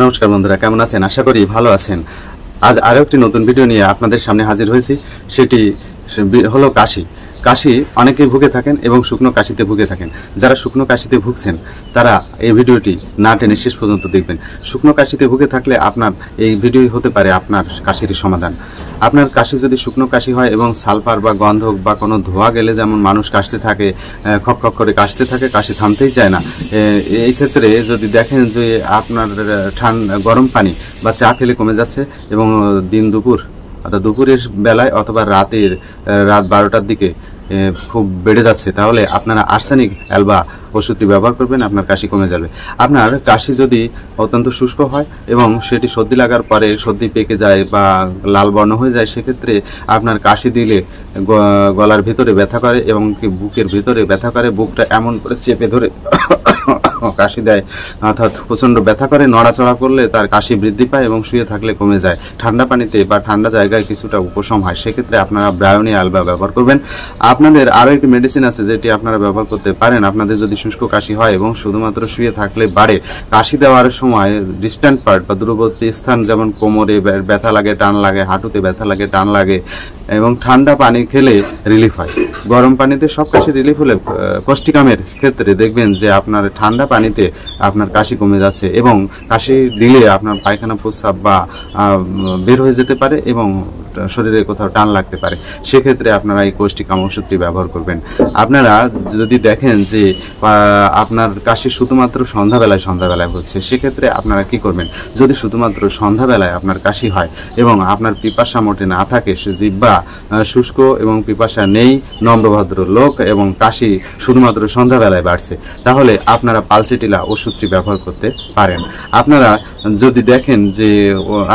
নমস্কার বন্ধুরা, কেমন আছেন? আশা করি ভালো আছেন। আজ আরও একটি নতুন ভিডিও নিয়ে আপনাদের সামনে হাজির হয়েছি। সেটি হলো কাশি। কাশি অনেকেই ভুগে থাকেন এবং শুকনো কাশিতে ভুগে থাকেন। যারা শুকনো কাশিতে ভুগছেন তারা এই ভিডিওটি না টেনে শেষ পর্যন্ত দেখবেন। শুকনো কাশিতে ভুগে থাকলে আপনার এই ভিডিও হতে পারে আপনার কাশির সমাধান। আপনার কাশি যদি শুকনো কাশি হয় এবং সালফার বা গন্ধক বা কোনো ধোয়া গেলে যেমন মানুষ কাশতে থাকে, খক খক করে কাশতে থাকে, কাশি থামতেই চায় না, এই ক্ষেত্রে যদি দেখেন যে আপনার গরম পানি বা চা খেলে কমে যাচ্ছে এবং দিন দুপুর অর্থাৎ দুপুরের বেলায় অথবা রাত 12টার দিকে খুব বেড়ে যাচ্ছে, তাহলে আপনারা আর্সেনিক অ্যালবা ওষুধটি ব্যবহার করবেন, আপনার কাশি কমে যাবে। আপনার কাশি যদি অত্যন্ত শুষ্ক হয় এবং সেটি সর্দি লাগার পরে সর্দি পেকে যায় বা লাল বর্ণ হয়ে যায়, সেক্ষেত্রে আপনার কাশি দিলে গলার ভিতরে ব্যথা করে এবং বুকের ভিতরে ব্যথা করে, বুকটা এমন করে চেপে ধরে কাশি দেয়, অর্থাৎ প্রচণ্ড ব্যথা করে। নড়াচড়া করলে তার কাশি বৃদ্ধি পায় এবং শুয়ে থাকলে কমে যায়। ঠান্ডা পানিতে বা ঠান্ডা জায়গায় কিছুটা উপশম হয়, সেক্ষেত্রে আপনারা ব্রায়োনি অ্যালবা ব্যবহার করবেন। আপনাদের আরও একটি মেডিসিন আছে যেটি আপনারা ব্যবহার করতে পারেন। আপনাদের যদি শুষ্ক কাশি হয় এবং শুধুমাত্র শুয়ে থাকলে বাড়ে, কাশি দেওয়ার সময় ডিস্ট্যান্ট পার্ট বা দূরবর্তী স্থান যেমন কোমরে ব্যথা লাগে, টান লাগে, হাঁটুতে ব্যথা লাগে, টান লাগে এবং ঠান্ডা পানি খেলে রিলিফ হয়। গরম পানিতে সব কাশি রিলিফ হলে কোষ্ঠিকামের ক্ষেত্রে দেখবেন যে আপনার ঠান্ডা পানিতে আপনার কাশি কমে যাচ্ছে এবং কাশি দিলে আপনার পায়খানা প্রস্রাব বা বের হয়ে যেতে পারে এবং শরীরে কোথাও টান লাগতে পারে, সেক্ষেত্রে আপনারা এই কোষ্ঠিকাম ওষুধটি ব্যবহার করবেন। আপনারা যদি দেখেন যে আপনার কাশি শুধুমাত্র সন্ধ্যাবেলায় হচ্ছে, সেক্ষেত্রে আপনারা কি করবেন? যদি শুধুমাত্র সন্ধ্যাবেলায় আপনার কাশি হয় এবং আপনার পিপাসা মোটে না থাকে, জিহ্বা শুষ্ক এবং পিপাসা নেই, নম্রভদ্র লোক এবং কাশি শুধুমাত্র সন্ধ্যাবেলায় বাড়ছে, তাহলে আপনারা পালসেটিলা ওষুধটি ব্যবহার করতে পারেন। আপনারা যদি দেখেন যে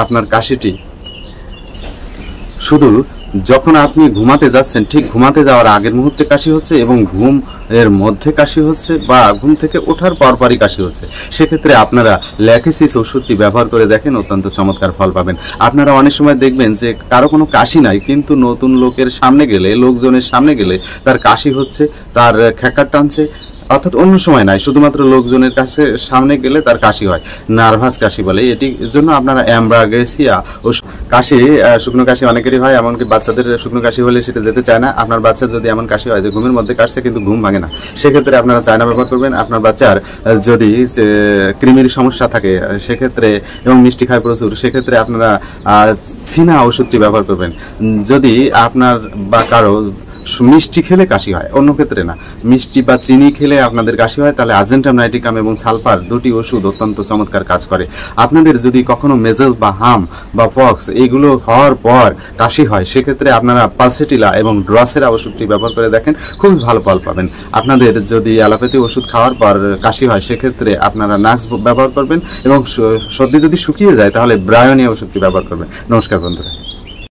আপনার কাশিটি শুধু যখন আপনি ঘুমাতে যাচ্ছেন, ঠিক ঘুমাতে যাওয়ার আগের মুহূর্তে কাশি হচ্ছে এবং ঘুম এর মধ্যে কাশি হচ্ছে বা ঘুম থেকে ওঠার পরপরই কাশি হচ্ছে, সেক্ষেত্রে আপনারা ল্যাকেসিস ওষুধটি ব্যবহার করে দেখেন, অত্যন্ত চমৎকার ফল পাবেন। আপনারা অনেক সময় দেখবেন যে কারো কোনো কাশি নাই, কিন্তু নতুন লোকের সামনে গেলে, লোকজনের সামনে গেলে তার কাশি হচ্ছে, তার খেকার টানছে, অর্থাৎ অন্য সময় নাই, শুধুমাত্র লোকজনের কাছে সামনে গেলে তার কাশি হয়, নার্ভাস কাশি বলে। এটির জন্য আপনারা অ্যাম্ব্রাগেসিয়া ও কাশি, শুকনো কাশি অনেকেরই হয়, এমনকি বাচ্চাদের শুকনো কাশি হলে সেটা যেতে চায় না। আপনার বাচ্চা যদি এমন কাশি হয় যে ঘুমের মধ্যে কাশছে কিন্তু ঘুম ভাঙে না, সেক্ষেত্রে আপনারা চায়না ব্যবহার করবেন। আপনার বাচ্চার যদি কৃমির সমস্যা থাকে সেক্ষেত্রে এবং মিষ্টি খায় প্রচুর, সেক্ষেত্রে আপনারা সিনা ওষুধটি ব্যবহার করবেন। যদি আপনার বা কারো মিষ্টি খেলে কাশি হয়, অন্য ক্ষেত্রে না, মিষ্টি বা চিনি খেলে আপনাদের কাশি হয়, তাহলে আর্জেন্টাম নাইটিকাম এবং সালফার দুটি ওষুধ অত্যন্ত চমৎকার কাজ করে। আপনাদের যদি কখনো মেজেল বা হাম বা পক্স এইগুলো হওয়ার পর কাশি হয়, সেক্ষেত্রে আপনারা পালসেটিলা এবং ড্রসেরা ওষুধটি ব্যবহার করে দেখেন, খুবই ভালো ফল পাবেন। আপনাদের যদি অ্যালোপ্যাথি ওষুধ খাওয়ার পর কাশি হয়, সেক্ষেত্রে আপনারা নাক্স ব্যবহার করবেন এবং সর্দি যদি শুকিয়ে যায় তাহলে ব্রায়োনি ওষুধটি ব্যবহার করবেন। নমস্কার বন্ধুরা।